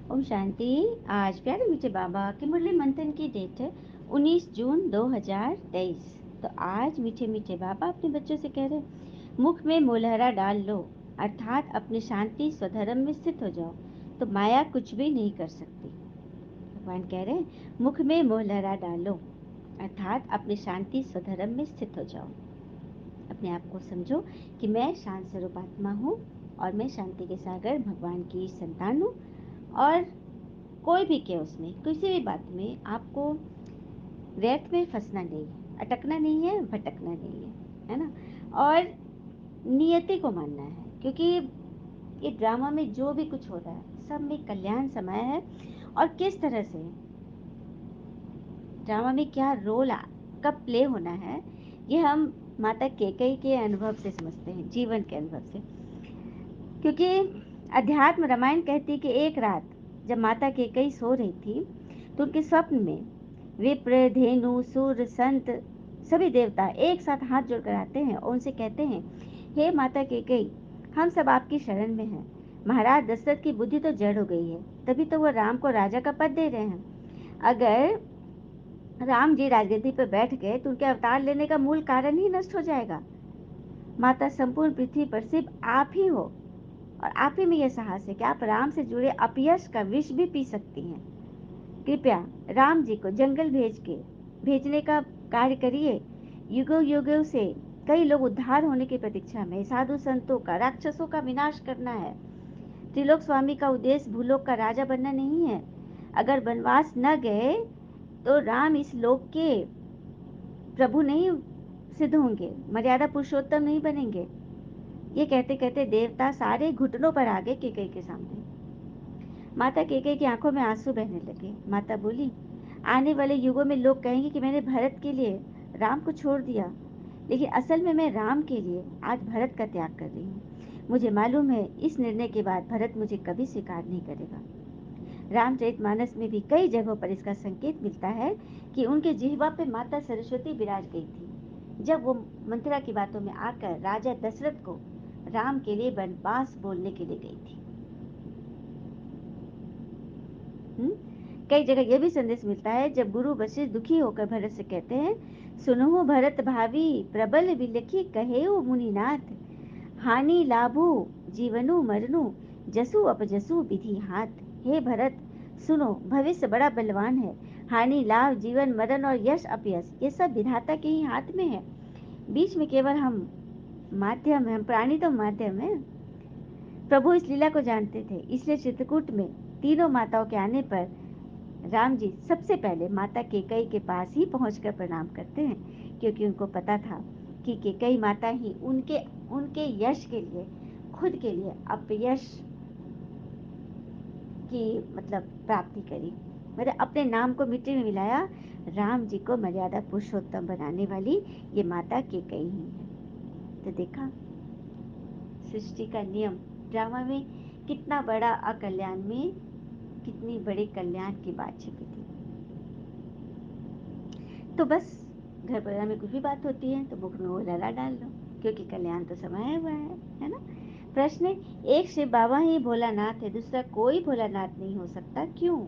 ओम शांति। आज प्यारे मीठे बाबा के मुरली मंथन की डेट है 19 जून 2023। तो आज मीठे मीठे बाबा अपने बच्चों से कह रहे हैं, मुख में मोलहरा डाल लो, अर्थात अपने शांति स्वधर्म में स्थित हो जाओ, तो माया कुछ भी नहीं कर सकती। भगवान कह रहे हैं, मुख में मोलहरा डालो, अर्थात अपने शांति स्वधर्म में स्थित हो जाओ। अपने आप को समझो कि मैं शांत स्वरूप आत्मा हूँ और मैं शांति के सागर भगवान की संतान हूँ। और कोई भी केओस में, किसी भी बात में आपको व्यर्थ में फंसना नहीं है, अटकना नहीं है, भटकना नहीं है ना। और नियति को मानना है, क्योंकि ये ड्रामा में जो भी कुछ हो रहा है सब में कल्याण समाया है। और किस तरह से ड्रामा में क्या रोल कब प्ले होना है, ये हम माता केकई के अनुभव से समझते हैं, जीवन के अनुभव से। क्योंकि अध्यात्म रामायण कहती कि एक रात जब माता केकई सो रही थी, तो उनके स्वप्न में विप्र, धेनु, सूर, संत, सभी देवता एक साथ हाथ जोड़कर आते हैं और उनसे कहते हैं, हे माता केकई, हम सब आपकी शरण में हैं। महाराज दशरथ की बुद्धि तो जड़ हो गई है, तभी तो वो राम को राजा का पद दे रहे हैं। अगर राम जी राजगद्दी पर बैठ गए तो उनके अवतार लेने का मूल कारण ही नष्ट हो जाएगा। माता, संपूर्ण पृथ्वी पर सिर्फ आप ही हो और आप ही में यह साहस है कि आप राम से जुड़े अपयश का विष भी पी सकती हैं। कृपया राम जी को जंगल भेजने का कार्य करिए। युगों युगों से कई लोग उद्धार होने की प्रतीक्षा में, साधु संतों का, राक्षसों का विनाश करना है। त्रिलोक स्वामी का उद्देश्य भूलोक का राजा बनना नहीं है। अगर वनवास न गए तो राम इस लोक के प्रभु नहीं सिद्ध होंगे, मर्यादा पुरुषोत्तम नहीं बनेंगे। ये कहते कहते देवता सारे घुटनों पर आ गए केकई के सामने। माता केकई की आंखों में आंसू बहने लगे। माता बोली, आने वाले युगों में लोग कहेंगे कि मैंने भरत के लिए राम को छोड़ दिया, लेकिन असल में मैं राम के लिए आज भरत का त्याग कर रही हूँ। मुझे मालूम है इस निर्णय के बाद भरत मुझे कभी स्वीकार नहीं करेगा। रामचरितमानस में भी कई जगहों पर इसका संकेत मिलता है कि उनके जिह्वा पे माता सरस्वती विराज गई थी, जब वो मंथरा की बातों में आकर राजा दशरथ को राम के लिए वनवास बोलने के लिए गई थी। कई जगह यह भी संदेश मिलता है, जब गुरु वशिष्ठ दुखी होकर भरत से कहते हैं, सुनहु भरत भावी प्रबल विलखी कहेउ मुनिनाथ, हानि लाभु जीवनु मरनु जसु अपजसु विधि हाथ। हे भरत, सुनो, भविष्य बड़ा बलवान है। हानि लाभ, जीवन मरण और यश अपयश, ये सब विधाता के ही हाथ में है। बीच में केवल हम माध्यम है, हम प्राणी तो माध्यम है। प्रभु इस लीला को जानते थे, इसलिए चित्रकूट में तीनों माताओं के आने पर राम जी सबसे पहले माता केकई के पास ही पहुंचकर प्रणाम करते हैं, क्योंकि उनको पता था कि केकई माता ही उनके उनके यश के लिए, खुद के लिए अपयश की प्राप्ति करी, मतलब अपने नाम को मिट्टी में मिलाया। राम जी को मर्यादा पुरुषोत्तम बनाने वाली ये माता केकई ही है। तो देखा सृष्टि का नियम, ड्रामा में कितना बड़ा अकल्याण में कितनी बड़े कल्याण की बात छिपी थी। तो बस घर परिवार में कुछ भी बात होती है तो मुख में वो लला डाल लो, क्योंकि कल्याण तो समाया हुआ है ना। प्रश्न है, एक शिव बाबा ही भोलानाथ है, दूसरा कोई भोलानाथ नहीं हो सकता, क्यों?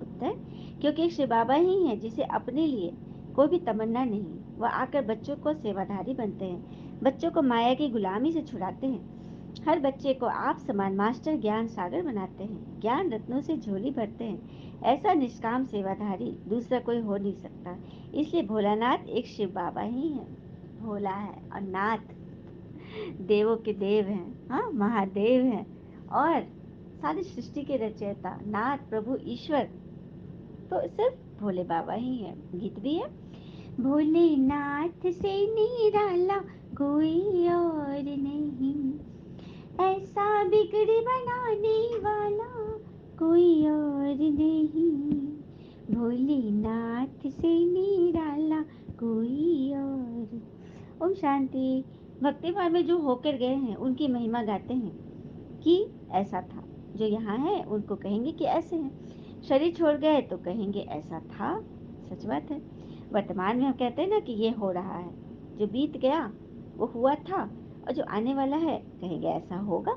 उत्तर, क्योंकि एक शिव बाबा ही है जिसे अपने लिए कोई भी तमन्ना नहीं, वह आकर बच्चों को सेवाधारी बनते हैं, बच्चों को माया की गुलामी से छुड़ाते हैं, हर बच्चे को आप समान मास्टर ज्ञान सागर बनाते हैं, ज्ञान रत्नों से झोली भरते हैं। ऐसा निष्काम सेवाधारी दूसरा कोई हो नहीं सकता, इसलिए भोलानाथ एक शिव बाबा ही है। भोला है और नाथ देवों के देव हैं, हाँ, महादेव हैं और सारी सृष्टि के रचयिता नाथ प्रभु ईश्वर तो सिर्फ भोले बाबा ही है। गीत भी है, भोलेनाथ से निराला कोई और नहीं, ऐसा बिगड़ी बनाने वाला कोई और नहीं, भोलेनाथ से निराला कोई और। ओम शांति। भक्ति भाव में जो होकर गए हैं उनकी महिमा गाते हैं कि ऐसा था, जो यहाँ है उनको कहेंगे कि ऐसे हैं, शरीर छोड़ गए तो कहेंगे ऐसा था। सच बात है। वर्तमान में हम कहते हैं ना कि ये हो रहा है, जो बीत गया वो हुआ था, और जो आने वाला है कहेंगे ऐसा होगा।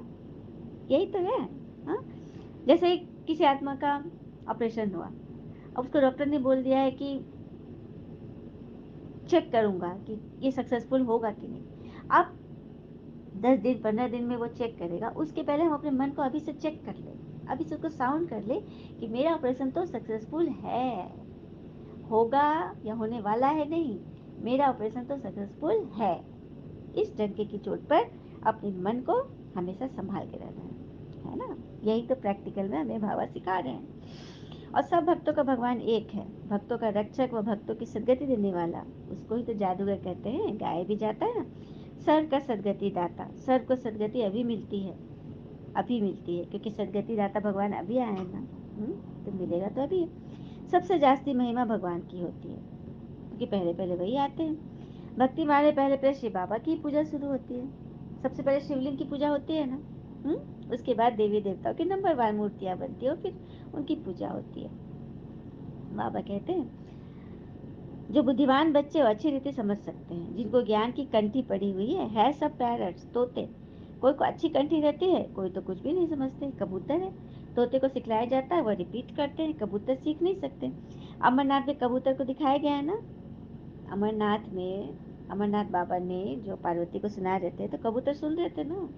यही तो है। हाँ, जैसे किसी आत्मा का ऑपरेशन हुआ, अब उसको डॉक्टर ने बोल दिया है कि चेक करूंगा कि ये सक्सेसफुल होगा कि नहीं। अब 10 दिन 15 दिन में वो चेक करेगा, उसके पहले हम अपने मन को अभी से चेक कर ले, अभी से उसको साउंड कर ले कि मेरा ऑपरेशन तो सक्सेसफुल है, होगा या होने वाला है नहीं, मेरा ऑपरेशन तो सक्सेसफुल है। इस डंके की चोट पर अपने मन को हमेशा संभाल के रहना है ना। यही तो प्रैक्टिकल में हमें बाबा सिखा रहे हैं। और सब भक्तों का भगवान एक है, भक्तों का रक्षक व भक्तों की सदगति देने वाला, उसको ही तो जादूगर कहते हैं। गाया भी जाता है ना, सर का सदगति दाता। सर को सदगति अभी मिलती है, अभी मिलती है, क्योंकि सदगति दाता भगवान अभी आए हैं ना। तो मिलेगा तो अभी है। सबसे जास्ती महिमा भगवान की होती है, क्योंकि पहले पहले वही आते हैं। भक्ति माने पहले पहले शिव बाबा की पूजा शुरू होती है। सबसे पहले शिवलिंग की पूजा होती है ना। उसके बाद देवी देवताओं की नंबरवार मूर्तियां बनती है और फिर उनकी पूजा होती है। बाबा कहते हैं जो बुद्धिमान बच्चे अच्छी रीति समझ सकते हैं, जिनको ज्ञान की कंठी पड़ी हुई है सब पैरट्स, तोते। कोई को अच्छी कंठी रहती है, कोई तो कुछ भी नहीं समझते, कबूतर है। तोते को सिखलाया जाता है, वह रिपीट करते हैं, कबूतर सीख नहीं सकते। अमरनाथ में कबूतर को दिखाया गया है ना। अमरनाथ में अमरनाथ बाबा ने जो पार्वती को सुना रहे थे, तो कबूतर सुन रहे थे ना।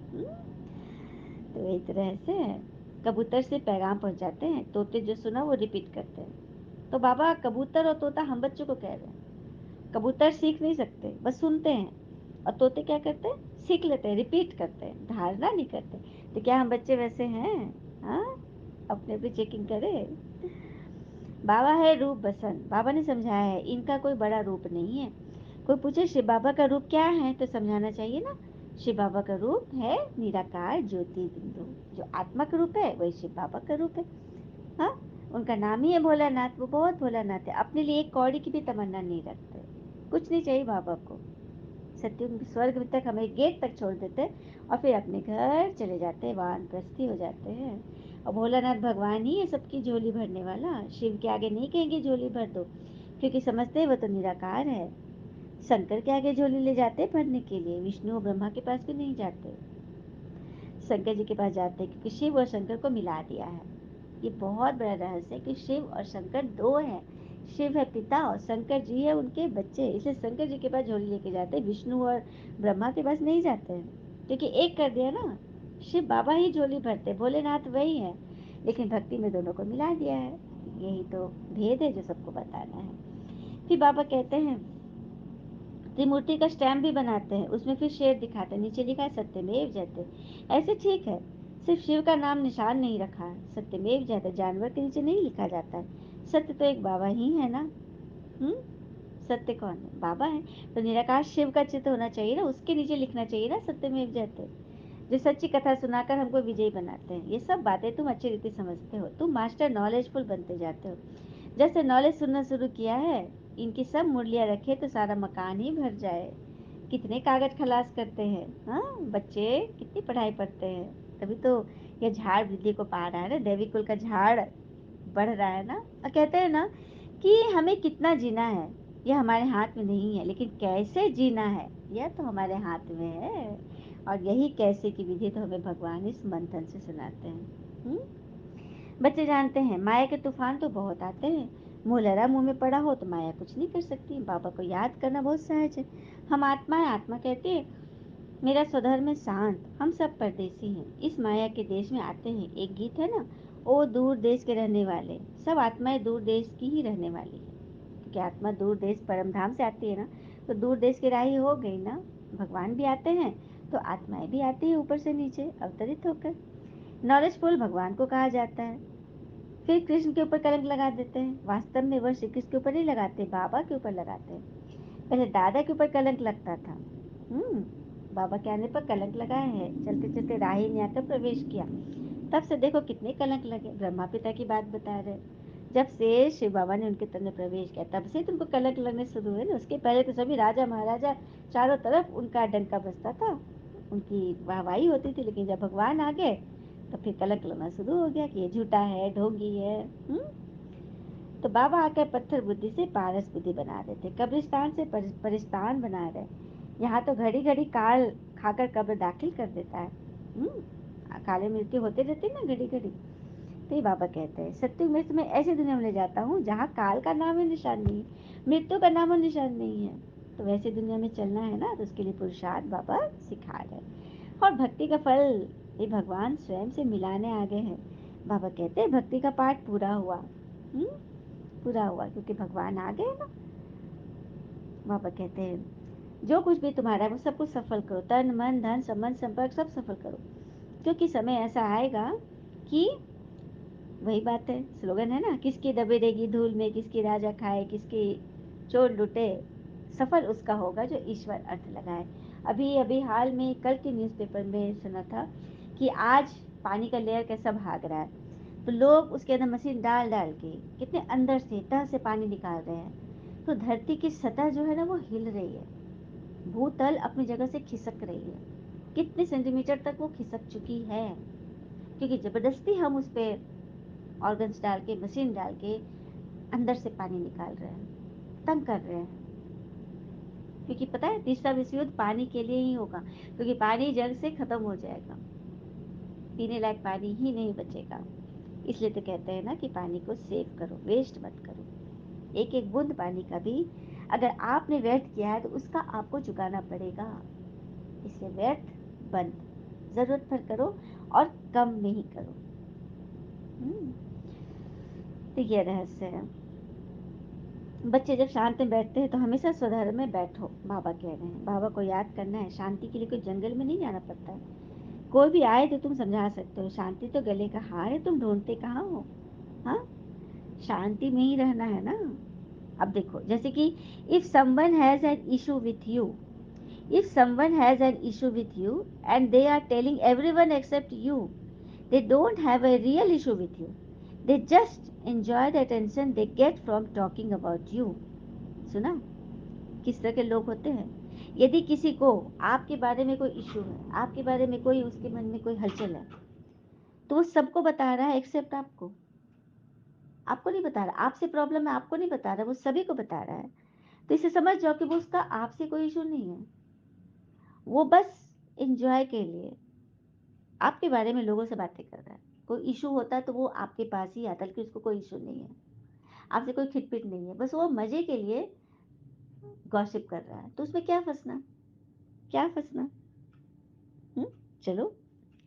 तो इस तरह से कबूतर से पैगाम पहुंचाते हैं, तोते जो सुना वो रिपीट करते हैं। तो बाबा कबूतर और तोता हम बच्चों को कह रहे हैं, कबूतर सीख नहीं सकते, बस सुनते हैं, और तोते क्या करते हैं, सीख लेते हैं, रिपीट करते हैं, धारणा नहीं करते। तो क्या हम बच्चे वैसे हैं? हाँ, अपने भी चेकिंग करें। बाबा है रूप बसंत, बाबा ने समझाया है इनका कोई बड़ा रूप नहीं है। कोई पूछे शिव बाबा का रूप क्या है, तो समझाना चाहिए ना। शिव बाबा का रूप है निराकार ज्योति बिंदु, जो आत्मा का रूप है वही शिव बाबा का रूप है। हाँ, उनका नाम ही है भोलानाथ, वो बहुत भोलानाथ है, अपने लिए एक कौड़ी की भी तमन्ना नहीं रखते, कुछ नहीं चाहिए बाबा को। सत्युग स्वर्ग तक हमें गेट तक छोड़ देते और फिर अपने घर चले जाते हैं, वानप्रस्थी हो जाते हैं। और भोलानाथ भगवान ही है सबकी झोली भरने वाला। शिव के आगे नहीं कहेंगे झोली भर दो, क्योंकि समझते हैं वो तो निराकार है। शंकर के आगे झोली ले जाते भरने के लिए, विष्णु और ब्रह्मा के पास भी नहीं जाते, शंकर जी के पास जाते हैं, क्योंकि शिव और शंकर को मिला दिया है। ये बहुत बड़ा रहस्य है कि शिव और शंकर दो हैं। शिव है पिता और शंकर जी है उनके बच्चे, इसलिए शंकर जी के पास झोली लेके जाते हैं, विष्णु और ब्रह्मा के पास नहीं जाते हैं, क्योंकि एक कर दिया ना। शिव बाबा ही झोली भरते, भोलेनाथ वही है, लेकिन भक्ति में दोनों को मिला दिया है। यही तो भेद है जो सबको बताना है। फिर बाबा कहते हैं त्रिमूर्ति का स्टैम्प भी बनाते हैं, उसमें फिर शेर दिखाते हैं, नीचे लिखा है सत्यमेव जयते। ऐसे ठीक है, सिर्फ शिव का नाम निशान नहीं रखा है, सत्यमेव जयते जानवर के नीचे नहीं लिखा जाता है। सत्य तो एक बाबा ही है ना। हम्म सत्य कौन है? बाबा है। तो निराकार शिव का चित्र होना चाहिए ना, उसके नीचे लिखना चाहिए ना सत्यमेव जयते। जो सच्ची कथा सुनाकर हमको विजयी बनाते हैं। ये सब बातें तुम अच्छी रीति समझते हो, तुम मास्टर नॉलेजफुल बनते जाते हो। जैसे नॉलेज सुनना शुरू किया है, इनकी सब मुरलियाँ रखे तो सारा मकान ही भर जाए। कितने कागज खलास करते हैं, हाँ बच्चे कितनी पढ़ाई पढ़ते हैं, तभी तो ये झाड़ वृद्धि को पा रहा है ना, देवी कुल का झाड़ बढ़ रहा है ना। और कहते हैं ना कि हमें कितना जीना है यह हमारे हाथ में नहीं है, लेकिन कैसे जीना है यह तो हमारे हाथ में है। और यही कैसे की विधि तो हमें भगवान इस मंथन से सुनाते हैं। बच्चे जानते हैं माया के तूफान तो बहुत आते हैं, मुँह लड़ा मुँह में पड़ा हो तो माया कुछ नहीं कर सकती। बाबा को याद करना बहुत सहज है। हम आत्मा है, आत्मा कहती है मेरा स्वधर्म है शांत, हम सब परदेसी हैं, इस माया के देश में आते हैं। एक गीत है ना, ओ दूर देश के रहने वाले। सब आत्माएं दूर देश की ही रहने वाली है, क्योंकि आत्मा दूर देश परम धाम से आती है ना, तो दूर देश की राही हो गई ना। भगवान भी आते हैं तो आत्माएं भी आती है ऊपर से नीचे अवतरित होकर। नॉलेजफुल भगवान को कहा जाता है। फिर कृष्ण के ऊपर कलंक लगा देते हैं, वास्तव में वह श्री कृष्ण के ऊपर नहीं लगाते, बाबा के ऊपर लगाते हैं। पहले दादा के ऊपर कलंक लगता था। बाबा के आने पर कलंक लगाया है, चलते चलते राही ने आकर प्रवेश किया, तब से देखो कितने कलंक लगे। ब्रह्मा पिता की बात बता रहे, जब से शिव बाबा ने उनके तन में प्रवेश किया तब से तुमको कलंक लगने शुरू हुए ना। उसके पहले तो सभी राजा महाराजा चारों तरफ उनका डंका बजता था, उनकी वाहवाही होती थी, लेकिन जब भगवान आ गए तो फिर कलंक लगना शुरू हो गया कि ये झूठा है, ढोंगी है। तो बाबा आकर पत्थर बुद्धि से पारस बुद्धि बना रहे थे, कब्रिस्तान से परिस्तान बना रहे। यहाँ तो घड़ी घड़ी काल खाकर कब्र दाखिल कर देता है। काले मृत्यु होते रहते ना घड़ी घड़ी। तो ये बाबा कहते हैं सत्युग में तुम्हें ऐसी दुनिया में ले जाता हूँ जहाँ काल का नाम है निशान नहीं, मृत्यु का नाम और निशान नहीं है। तो वैसी दुनिया में चलना है ना, तो उसके लिए पुरुषार्थ बाबा सिखा रहे हैं। और भक्ति का फल ये भगवान स्वयं से मिलाने आ गए हैं। बाबा कहते हैं भक्ति का पाठ पूरा हुआ। पूरा हुआ क्योंकि भगवान आ गए ना। बाबा कहते हैं जो कुछ भी तुम्हारा है वो सब कुछ सफल करो, तन मन धन संबंध संपर्क सब सफल करो, क्योंकि समय ऐसा आएगा कि वही बात है, स्लोगन है ना, किसकी दबे देगी धूल में, किसकी राजा खाए, किसकी चोर लुटे, सफल उसका होगा जो ईश्वर अर्थ लगाए। अभी अभी हाल में कल के न्यूज़पेपर में सुना था कि आज पानी का लेयर कैसा भाग रहा है, तो लोग उसके अंदर मशीन डाल डाल के कितने अंदर से तह से पानी निकाल रहे हैं। तो धरती की सतह जो है ना वो हिल रही है, भूतल अपनी जगह से खिसक रही है। कितने सेंटीमीटर तक वो खिसक चुकी है, क्योंकि जबरदस्ती हम उस पर ऑर्गन्स डाल के, मशीन डाल के अंदर से पानी निकाल रहे हैं, तंग कर रहे हैं। क्योंकि पता है तीसरा विश्व युद्ध पानी के लिए ही होगा, क्योंकि पानी जग से खत्म हो जाएगा, पीने लायक पानी ही नहीं बचेगा। इसलिए तो कहते हैं ना कि पानी को सेव करो, वेस्ट मत करो। एक एक बूंद पानी का भी अगर आपने व्यर्थ किया है तो उसका आपको चुकाना पड़ेगा। इसलिए व्यर्थ बंद, जरूरत पर करो और कम नहीं करो। तो ये रहस्य है। बच्चे जब शांत में बैठते हैं तो हमेशा स्वधर्म में बैठो, बाबा कह रहे हैं। बाबा को याद करना है, शांति के लिए कोई जंगल में नहीं जाना पड़ता है। कोई भी आए तो तुम समझा सकते हो, शांति तो गले का हार है, तुम ढूंढते कहाँ हो। हाँ, शांति में ही रहना है ना। अब देखो जैसे कि if someone has an issue with you, if someone has an issue with you and they are telling everyone except you, they don't have a real issue with you, they just enjoy the attention they get from talking about you। सुना किस तरह के लोग होते हैं। यदि किसी को आपके बारे में कोई इशू है, आपके बारे में कोई, उसके मन में कोई हलचल है, तो वो सबको बता रहा है एक्सेप्ट आपको। आपको नहीं बता रहा, आपसे प्रॉब्लम है आपको नहीं बता रहा, वो सभी को बता रहा है। तो इसे समझ जाओ कि वो उसका आपसे कोई इशू नहीं है, वो बस एंजॉय के लिए आपके बारे में लोगों से बातें कर रहा है। कोई इशू होता है तो वो आपके पास ही आता है कि उसको कोई इशू नहीं है, आपसे कोई खिटपिट नहीं है, बस वो मजे के लिए गॉसिप कर रहा है। तो उसमें क्या फंसना, क्या फंसना। हम्म चलो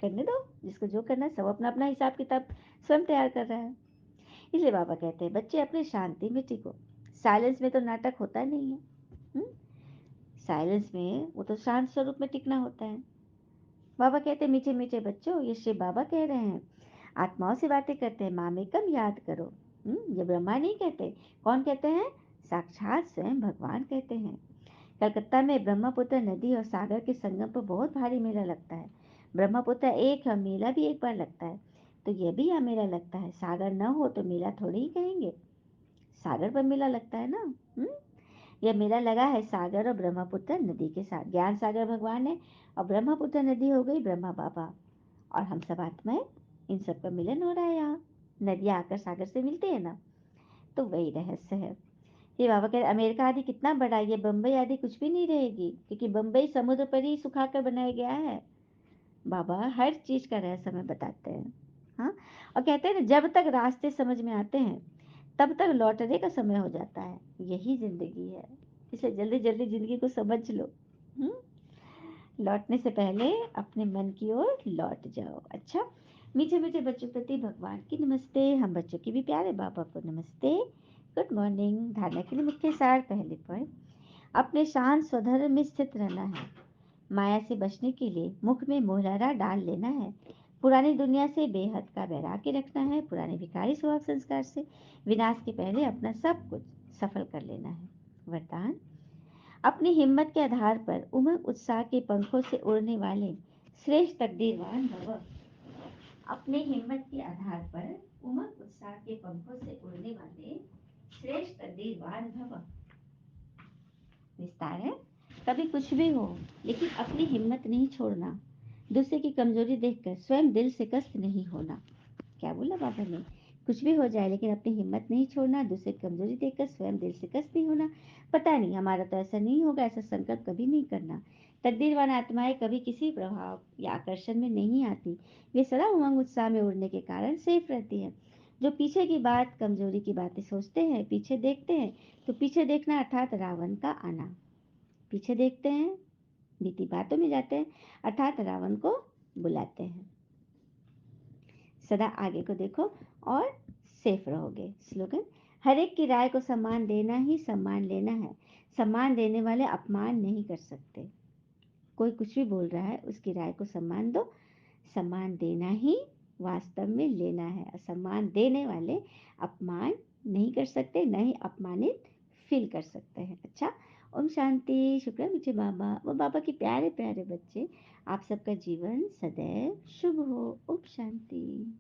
करने दो, जिसको जो करना है, सब अपना अपना हिसाब किताब स्वयं तैयार कर रहा है। इसलिए बाबा कहते हैं बच्चे अपने शांति में टिको, साइलेंस में तो नाटक होता नहीं है। साइलेंस में वो तो शांत स्वरूप में टिकना होता है। बाबा कहते हैं मीठे मीठे बच्चों, ये शिव बाबा कह रहे हैं, आत्माओं से बातें करते हैं, मामेकम याद करो। ये ब्रह्मा नहीं कहते, कौन कहते हैं, साक्षात स्वयं भगवान कहते हैं। कलकत्ता में ब्रह्मपुत्र नदी और सागर के संगम पर बहुत भारी मेला लगता है। ब्रह्मपुत्र एक है, मेला भी एक बार लगता है, तो यह भी यहाँ मेला लगता है। सागर न हो तो मेला थोड़ी ही कहेंगे, सागर पर मेला लगता है ना। यह मेला लगा है सागर और ब्रह्मपुत्र नदी के साथ। ज्ञान सागर भगवान है और ब्रह्मपुत्र नदी हो गई ब्रह्मा बाबा, और हम सब आत्माएं, इन सब का मिलन हो रहा है यहाँ। नदियाँ आकर सागर से मिलती है ना, तो वही रहस्य है। ये बाबा कह रहे अमेरिका आदि कितना बड़ा है, ये बम्बई आदि कुछ भी नहीं रहेगी, क्योंकि बम्बई समुद्र पर ही सुखाकर बनाया गया है। बाबा हर चीज का रहस्य हमें बताते हैं। हाँ, और कहते हैं ना जब तक रास्ते समझ में आते हैं तब तक लौटने का समय हो जाता है, यही जिंदगी है। इसलिए जल्दी जल्दी जिंदगी को समझ लो। हम्म लौटने से पहले अपने मन की ओर लौट जाओ। अच्छा, मीठे मीठे बच्चों प्रति भगवान की नमस्ते, हम बच्चों की भी प्यारे बाबा को नमस्ते। Good morning. धारणा के लिए मुख्य सार, पहले पॉइंट, अपने शांत स्वधर्म में स्थित रहना है। माया से बचने के लिए मुख में मोहरा डाल लेना है। पुरानी दुनिया से बेहद का वैराग्य रखना है। पुराने भिखारी स्वभाव संस्कार से विनाश के पहले अपना सब कुछ सफल कर लेना है। वरदान, अपनी हिम्मत के आधार पर उमंग उत्साह के पंखों से उड़ने वाले श्रेष्ठ तकदीरवान भव। अपने हिम्मत के आधार पर उमंग उत्साह के पंखों से उड़ने वाले श्रेष्ठ तकदीरवान भव। विस्तार है, कभी कुछ भी हो लेकिन अपनी हिम्मत नहीं छोड़ना। दूसरे की कमजोरी देखकर स्वयं दिल से कष्ट नहीं होना। क्या बोला बाबा ने, कुछ भी हो जाए लेकिन अपनी हिम्मत नहीं छोड़ना, दूसरे की कमज़ोरी देखकर स्वयं दिल से कस नहीं होना। पता नहीं हमारा तो ऐसा नहीं होगा, ऐसा संकल्प कभी नहीं करना। तकदीरवान आत्माएँ कभी किसी प्रभाव या आकर्षण में नहीं आती। वे सदा उमंग उत्साह में उड़ने के कारण सेफ रहती हैं। जो पीछे की बात, कमज़ोरी की बातें सोचते हैं, पीछे देखते हैं, तो पीछे देखना अर्थात रावण का आना। पीछे देखते हैं, बीती बातों में जाते हैं, अर्थात रावण को बुलाते हैं। सदा आगे को देखो और सेफ रहोगे। स्लोगन, हर एक की राय को सम्मान देना ही सम्मान लेना है। सम्मान देने वाले अपमान नहीं कर सकते। कोई कुछ भी बोल रहा है, उसकी राय को सम्मान दो। सम्मान देना ही वास्तव में लेना है। सम्मान देने वाले अपमान नहीं कर सकते, न ही अपमानित फील कर सकते हैं। अच्छा, ओम शांति। शुक्र है मुझे बाबा, वो बाबा के प्यारे प्यारे बच्चे, आप सबका जीवन सदैव शुभ हो। ओम शांति।